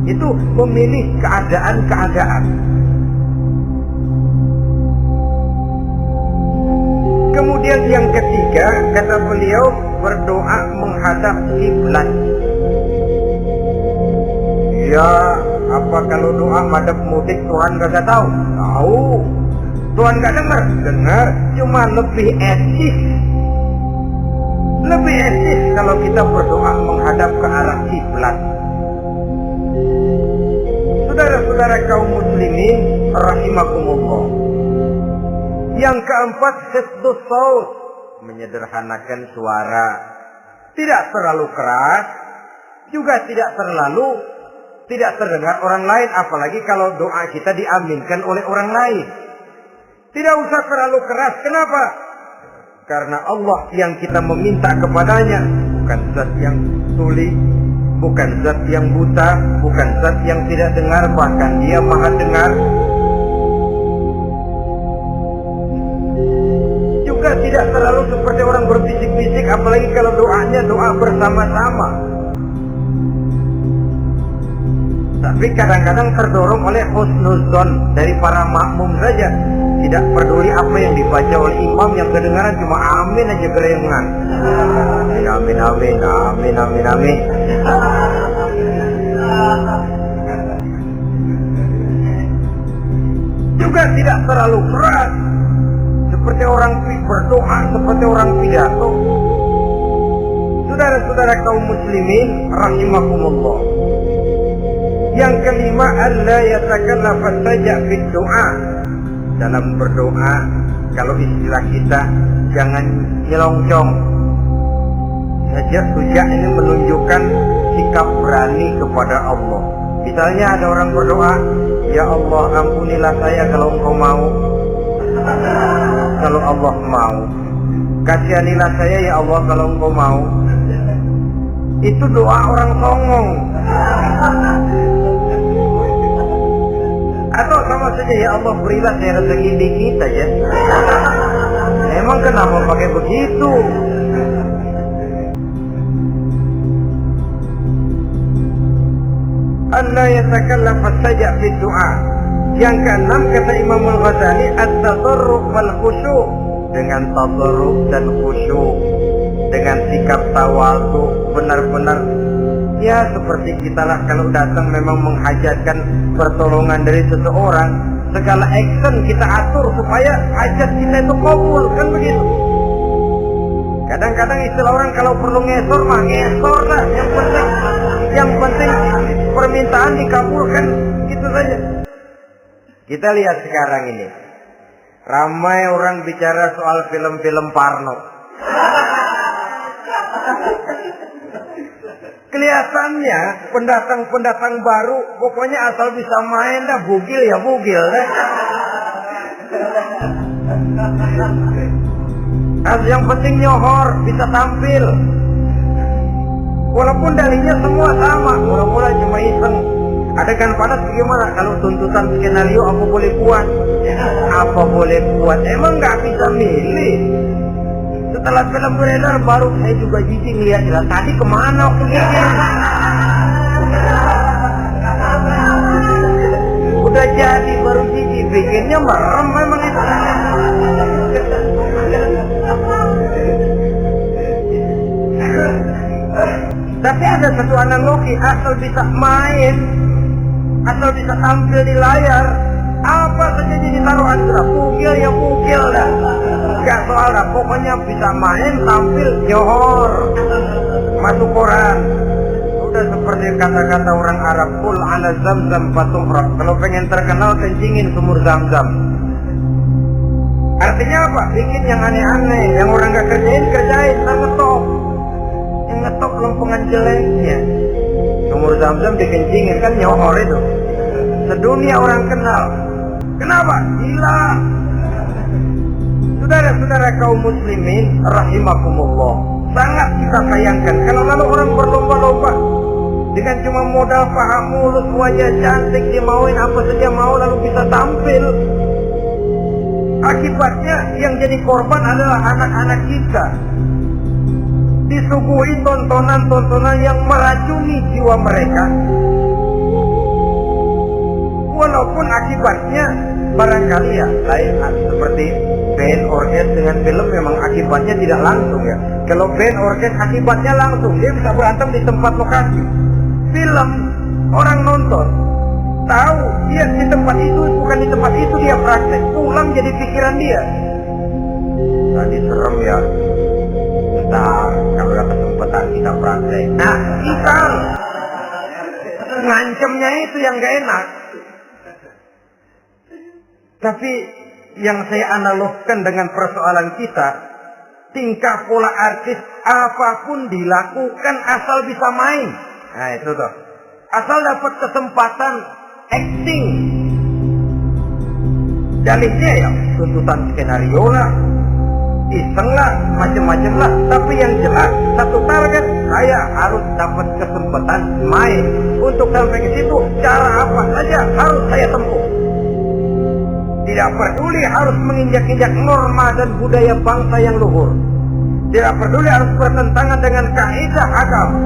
Itu memilih keadaan-keadaan. Kemudian yang ketiga, kata beliau, berdoa menghadap kiblat. Ya, apa kalau doa madhab mudik Tuhan gak tahu? Tahu. Tuhan gak dengar? Dengar, cuma lebih etis. Lebih etis kalau kita berdoa menghadap ke arah kiblat. Saudara-saudara kaum muslimin rahimakumullah. Yang keempat, hifdzus shaut, menyederhanakan suara. Tidak terlalu keras, juga tidak terdengar orang lain, apalagi kalau doa kita diaminkan oleh orang lain. Tidak usah terlalu keras. Kenapa? Karena Allah yang kita meminta kepadanya bukan zat yang tuli, bukan zat yang buta, bukan zat yang tidak dengar, bahkan dia maha dengar. Juga tidak terlalu seperti orang berbisik-bisik, apalagi kalau doanya doa bersama-sama. Tapi kadang-kadang terdorong oleh husnuzon dari para makmum saja. Tidak peduli apa yang dibaca oleh imam, yang kedengaran cuma amin aja gerengan. Amin, amin, amin, amin, amin. Juga tidak terlalu berat, seperti orang berdoa, seperti orang pidato. Saudara-saudara kaum muslimin rahimakumullah. Yang kelima, alla yatakallafa saja fi doa. Dalam berdoa, kalau istilah kita, jangan nyelongcong. Saja ini menunjukkan sikap berani kepada Allah. Misalnya ada orang berdoa, ya Allah ampunilah saya kalau engkau mau. Kalau Allah mau, kasihanilah saya ya Allah kalau engkau mau. Itu doa orang songong. Atau sama saja, ya Allah berilah saya rezeki dikit aja. Emang kenapa pakai begitu? Allah yatakallafa saja fi doa. Yang keenam kata Imam Al-Ghazali, at-tadarruk wal khusyuk. Dengan tadarruk dan khusyuk, dengan sikap tawadhu, benar-benar ya seperti kita lah kalau datang memang menghajatkan pertolongan dari seseorang, segala action kita atur supaya hajat kita itu kabul, kan begitu. Kadang-kadang istilah orang kalau perlu ngesor mah ngesor lah, yang penting permintaan dikabulkan, gitu saja. Kita lihat sekarang ini, ramai orang bicara soal film-film Parno. Kelihatannya pendatang-pendatang baru, pokoknya asal bisa main dah, bugil ya bugil dah. Yang penting nyohor, bisa tampil. Walaupun dalihnya semua sama, mula-mula cuma iseng. Adegan panas bagaimana? Kalau tuntutan skenario apa boleh buat? Apa boleh buat? Emang nggak bisa milih. Setelah film beredar baru saya juga jijik lihat jelas. Tadi kemana waktu bikin? Udah jadi baru jijik, bikinnya merem memang itu. Tapi ada satu analogi, asal bisa main, asal bisa tampil di layar, apa saja jadi taruhan sudah, bugil ya bugil dah. Gak soal dah, pokoknya bisa main, tampil, johor, masuk koran. Udah seperti kata-kata orang Arab, kul ala zamzam fatumrab. Kalau pengen terkenal, kencingin sumur Zamzam. Artinya apa? Bikin yang aneh-aneh, yang orang gak kerjain, ntar ngetop. Yang ngetop lempengan jeleknya. Sumur Zamzam dikencingin, kan nyohor itu. Sedunia orang kenal. Kenapa? Gila. Saudara-saudara kaum muslimin rahimakumullah, sangat kita sayangkan kalau lalu orang berlomba-lomba dengan cuma modal paha mulus, wajah cantik, dimauin apa saja mau lalu bisa tampil. Akibatnya yang jadi korban adalah anak-anak kita, disuguhi tontonan-tontonan yang meracuni jiwa mereka. Walaupun akibatnya barangkali ya lain, seperti band orkes dengan film memang akibatnya tidak langsung ya. Kalau band orkes akibatnya langsung, dia bisa berantem di tempat lokasi. Film orang nonton tahu dia di tempat itu, bukan di tempat itu dia praktek, pulang jadi pikiran dia. Tadi serem ya. Ntar kalau ada kesempatan kita praktek. Nah, kita ngancemnya itu yang gak enak. Tapi yang saya analogkan dengan persoalan kita, tingkah pola artis apapun dilakukan asal bisa main. Nah itu tuh, asal dapat kesempatan acting. Dalihnya ya tuntutan skenario lah, iseng lah, macam-macam lah. Tapi yang jelas satu target, saya harus dapat kesempatan main. Untuk sampai ke situ, cara apa saja harus saya tempuh. Tidak peduli harus menginjak-injak norma dan budaya bangsa yang luhur. Tidak peduli harus bertentangan dengan kaidah agama.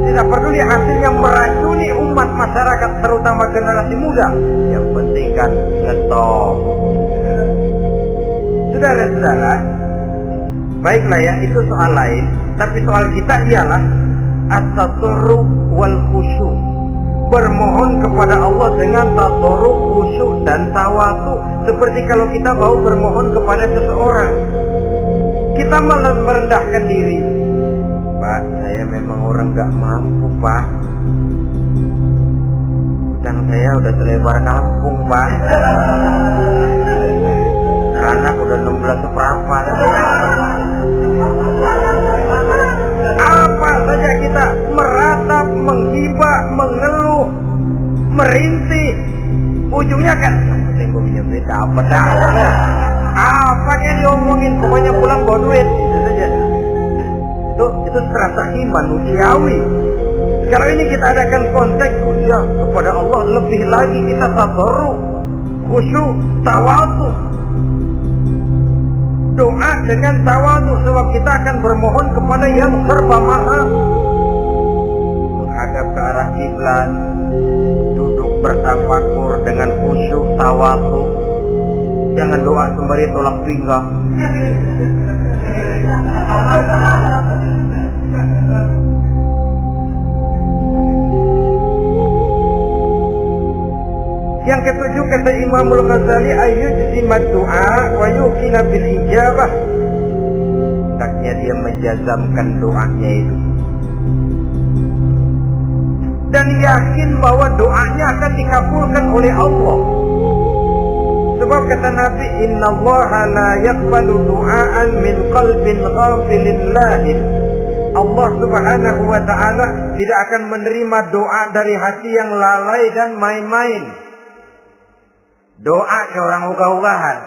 Tidak peduli hasilnya meracuni umat masyarakat, terutama generasi muda. Yang penting kan ngetop. Saudara-saudara, baiklah ya, itu soal lain. Tapi soal kita ialah at-tadarruq wal khusyuk. Bermohon kepada Allah dengan tadarruq, khusyuk dan tawadu. Seperti kalau kita mau bermohon kepada seseorang, kita malah merendahkan diri. Pak, saya memang orang gak mampu, Pak. Utang saya udah selebar kampung, Pak. Anak udah 16 seperempat. Apa saja kita meratap, menghibah, mengeluh, merintih. Ujungnya kan, saya gue minjem duit dapat dah. Apa yang diomongin, pokoknya pulang bawa duit. Itu saja. Itu strategi manusiawi. Kalau ini kita adakan konteks ya, kepada Allah, lebih lagi kita tadarruq, khusyuk, tawadhu. Doa dengan tawadhu, sebab kita akan bermohon kepada yang serba maha. Menghadap ke arah kiblat, duduk bertafakur dengan khusyuk, tawadhu. Jangan doa sembari tolak pinggang. Yang ketujuh, kata Imamul Ghazali, ayyujzimat du'a wa yuqina bil ijabah. Hendaknya dia menjazamkan doanya itu dan yakin bahwa doanya akan dikabulkan oleh Allah. Sebab kata Nabi, innallaha la yaqbalu du'aan min qalbin ghafilin lahin. Allah Subhanahu wa ta'ala tidak akan menerima doa dari hati yang lalai dan main-main. Doa ke orang ugah-ugahan.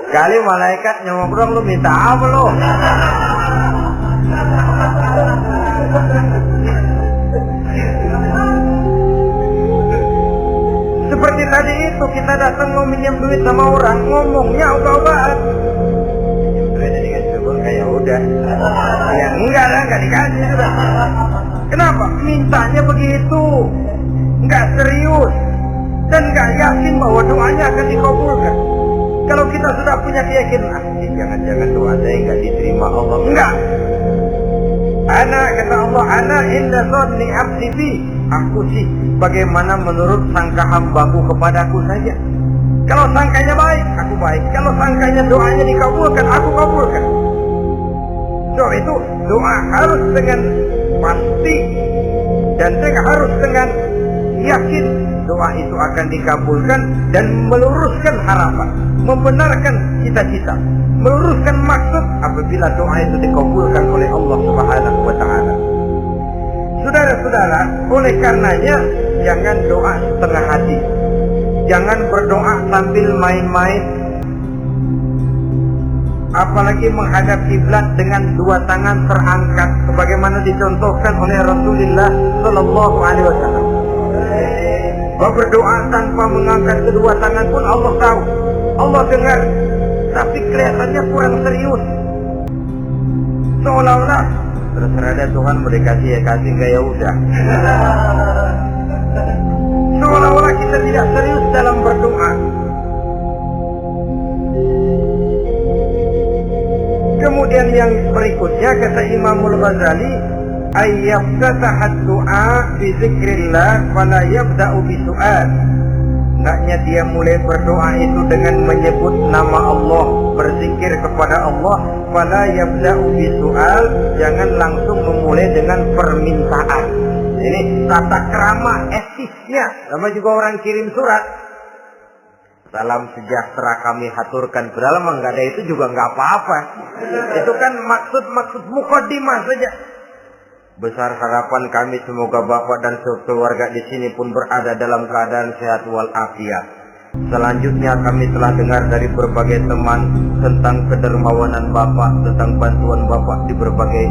Kali malaikat nyobrol, lu minta apa lu? Seperti tadi itu, kita datang mau minjem duit sama orang, ngomongnya ugah-ugahan. Minjem duit dikasih syukur, kayak udah. Ya enggak lah, enggak dikasih sudah. Kenapa? Mintanya begitu, enggak serius dan enggak yakin bahwa doanya akan dikabulkan. Kalau kita sudah punya keyakinan, jangan-jangan doa saya enggak diterima Allah. Enggak. Ana, kata Allah, ana inda dhanni abdi bi. Aku sih bagaimana menurut sangka hambaku kepadaku saja. Kalau sangkanya baik, aku baik. Kalau sangkanya doanya dikabulkan, aku kabulkan. So itu doa harus dengan pasti dan harus dengan yakin doa itu akan dikabulkan dan meluruskan harapan, membenarkan cita-cita, meluruskan maksud apabila doa itu dikabulkan oleh Allah Subhanahu wa ta'ala. Saudara-saudara, oleh karenanya jangan doa setengah hati. Jangan berdoa sambil main-main. Apalagi menghadap kiblat dengan dua tangan terangkat sebagaimana dicontohkan oleh Rasulullah sallallahu alaihi wasallam. Bahwa berdoa tanpa mengangkat kedua tangan pun Allah tahu, Allah dengar, tapi kelihatannya kurang serius. Seolah-olah terserah deh Tuhan mau dikasih ya kasih, enggak ya udah. Seolah-olah kita tidak serius dalam berdoa. Kemudian yang berikutnya kata Imamul Ghazali, ayyabtatahat du'a bi zikrillah fala yabda'u bi su'al. Hendaknya dia mulai berdoa itu dengan menyebut nama Allah, berzikir kepada Allah, fala yabda'u bi su'al, jangan langsung memulai dengan permintaan. Ini tata krama etisnya. Sama juga orang kirim surat, salam sejahtera kami haturkan, padahal mah nggak ada itu juga nggak apa-apa. Itu kan maksud mukaddimah saja. Besar harapan kami semoga Bapak dan keluarga di sini pun berada dalam keadaan sehat walafiat. Selanjutnya kami telah dengar dari berbagai teman tentang kedermawanan Bapak, tentang bantuan Bapak di berbagai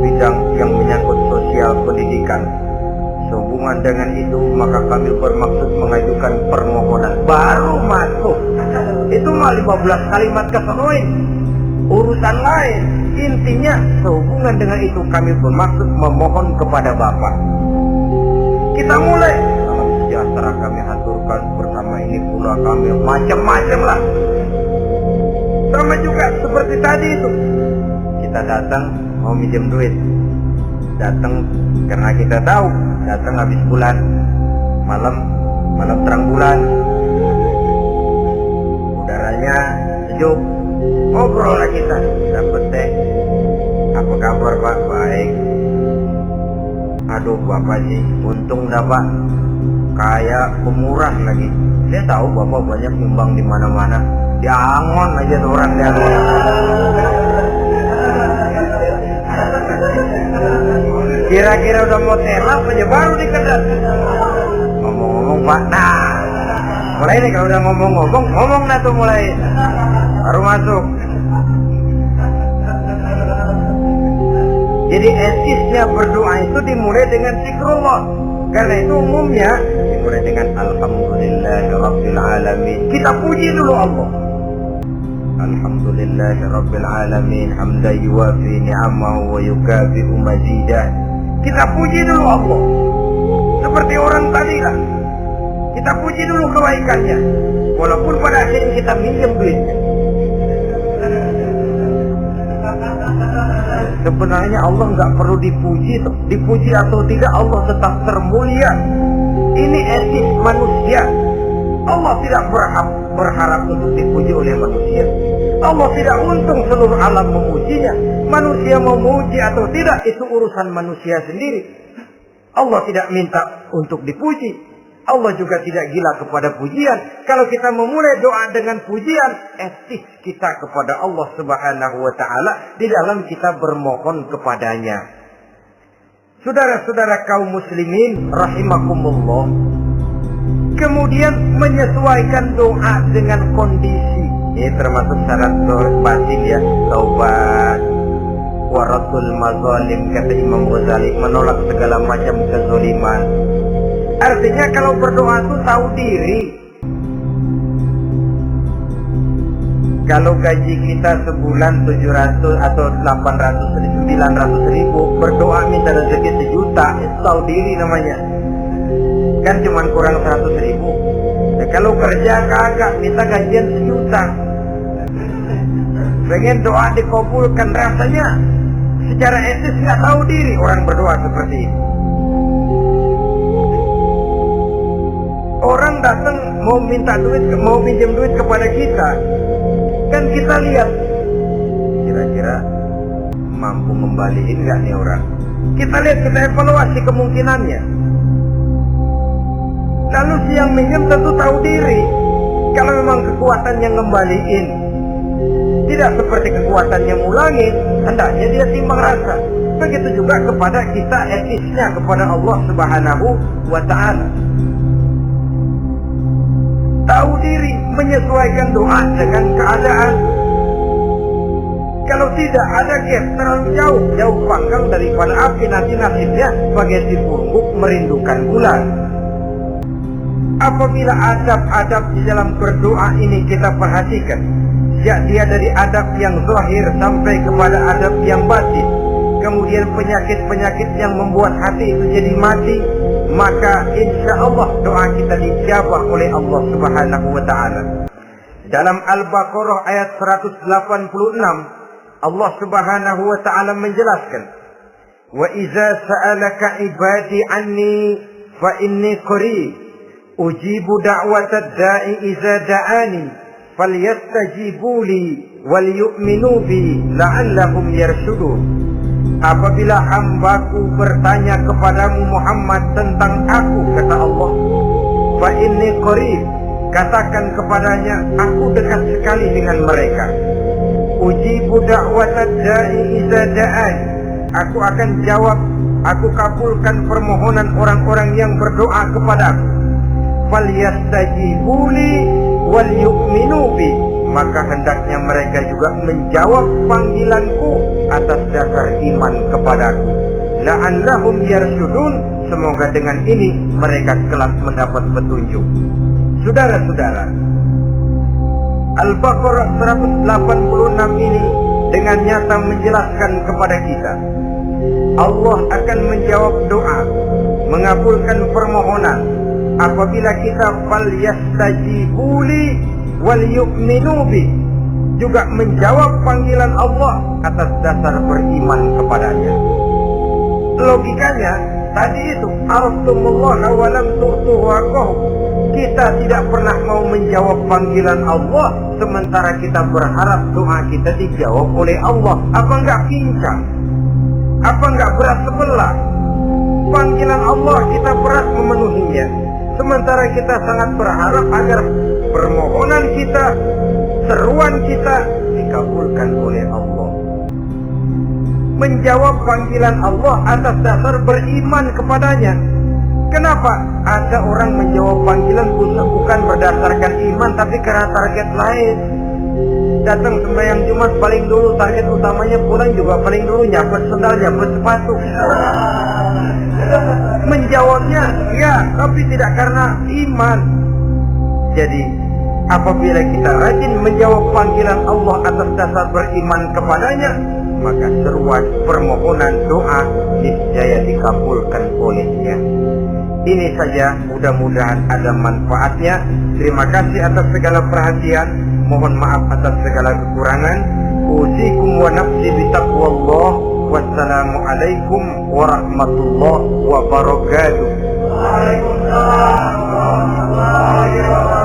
bidang yang menyangkut sosial pendidikan. Sehubungan dengan itu maka kami bermaksud mengajukan permohonan. Baru masuk itu mah 15 kalimat keseluruhan urusan lain. Intinya sehubungan dengan itu kami bermaksud memohon kepada Bapak. Kita mulai. Salam sejahtera kami haturkan bersama ini pula kami macam-macam lah. Sama juga seperti tadi itu. Kita datang mau minjem duit. Datang karena kita tahu datang habis bulan, malam terang bulan, udaranya sejuk, ngobrol lah kita, dapat teh, apa kabar Pak? Baik. Aduh Bapak sih, untung dah Pak, kayak pemurah lagi. Saya tahu Bapak banyak nyumbang di mana-mana, di Angon aja tuh orang di Angon. Kira-kira udah mau telap aja baru dikedat. Ngomong-ngomong Pak, nah mulai nih kalau udah ngomong dah tuh mulai. Baru masuk. Jadi etisnya berdoa itu dimulai dengan zikrullah. Karena itu umumnya dimulai dengan Alhamdulillahirabbil alamin. Kita puji dulu Allah. Alhamdulillahirabbil alamin hamdan yuwafi ni'amahu wa yukafi'u mazidah. Kita puji dulu Allah. Seperti orang tadi lah. Kita puji dulu kebaikannya. Walaupun pada akhirnya kita minjem duitnya. Sebenarnya Allah nggak perlu dipuji. Dipuji atau tidak Allah tetap termulia. Ini etis manusia. Allah tidak berharap untuk dipuji oleh manusia. Allah tidak untung seluruh alam memujinya. Manusia mau memuji atau tidak itu urusan manusia sendiri. Allah tidak minta untuk dipuji. Allah juga tidak gila kepada pujian. Kalau kita memulai doa dengan pujian, etis kita kepada Allah Subhanahu wa taala di dalam kita bermohon kepadanya. Saudara-saudara kaum muslimin rahimakumullah. Kemudian menyesuaikan doa dengan kondisi. Ini termasuk syarat batin ya, taubat, waratul mazalim, kata Imam Ghazali, menolak segala macam kezaliman. Artinya kalau berdoa itu tahu diri. Kalau gaji kita sebulan 700 atau 800 900 ribu, berdoa minta rezeki 1 juta, itu tahu diri namanya. Kan cuma kurang 100 ribu. Nah, kalau kerja kagak minta gajian 1 juta. Pengen doa dikabulkan, rasanya secara etis nggak tahu diri orang berdoa seperti ini. Orang datang mau minta duit, mau pinjam duit kepada kita, kan kita lihat kira-kira mampu ngembaliin nggak nih orang. Kita lihat, kita evaluasi kemungkinannya. Lalu si yang minjem tentu tahu diri. Kalau memang kekuatannya ngembaliin tidak seperti kekuatannya mulangin, hendaknya dia timbang rasa. Begitu juga kepada kita etisnya kepada Allah Subhanahu wa ta'ala. Tahu diri, menyesuaikan doa dengan keadaan. Kalau tidak ada gap terlalu jauh panggang daripada api, nanti nasibnya bagai si burung merindukan bulan. Apabila adab-adab di dalam berdoa ini kita perhatikan, ya dia dari adab yang zahir sampai kepada adab yang batin, kemudian penyakit-penyakit yang membuat hati itu jadi mati, maka insya Allah doa kita dijabah oleh Allah Subhanahu wa ta'ala. Dalam Al-Baqarah ayat 186, Allah Subhanahu wa ta'ala menjelaskan, wa iza sa'alaka ibadi anni fa inni qarib ujibu da'watad da'i iza da'ani falyastajibu li wal yu'minu bi la'allahum yarshudun. Apabila hambaku bertanya kepadamu Muhammad tentang aku, kata Allah, fa inni qarib, katakan kepadanya aku dekat sekali dengan mereka. Ujibu da'watad da'i iza da'ani, aku akan jawab aku kabulkan permohonan orang-orang yang berdoa kepadaku. Falyastajibuli wal yu'minu bi, maka hendaknya mereka juga menjawab panggilanku atas dasar iman kepadaku. La'allahum yarsyudun, semoga dengan ini mereka kelak mendapat petunjuk. Saudara-saudara, Al-Baqarah 186 ini dengan nyata menjelaskan kepada kita, Allah akan menjawab doa, mengabulkan permohonan apabila kita falyastajibuli wal yu'minu bi, juga menjawab panggilan Allah atas dasar beriman kepadanya. Logikanya tadi itu, araftumullah wa lam tu'tuhu haqqahu. Kita tidak pernah mau menjawab panggilan Allah, sementara kita berharap doa kita dijawab oleh Allah. Apa enggak pincang? Apa enggak berat sebelah? Panggilan Allah kita berat memenuhinya, sementara kita sangat berharap agar permohonan kita, seruan kita dikabulkan oleh Allah. Menjawab panggilan Allah atas dasar beriman kepadanya. Kenapa? Ada orang menjawab panggilan bukan berdasarkan iman, tapi karena target lain. Datang sembahyang Jumat paling dulu, target utamanya pulang juga paling dulu nyabet sendal, nyabet sepatu. Menjawabnya ya, tapi tidak karena iman. Jadi apabila kita rajin menjawab panggilan Allah atas dasar beriman kepadanya, maka seruan permohonan doa niscaya dikabulkan olehnya. Ini saja, mudah-mudahan ada manfaatnya. Terima kasih atas segala perhatian. Mohon maaf atas segala kekurangan. Usikum wa nafsi bitaqwallah. Wassalamualaikum warahmatullahi wabarakatuh. Waalaikumsalam warahmatullahi wabarakatuh.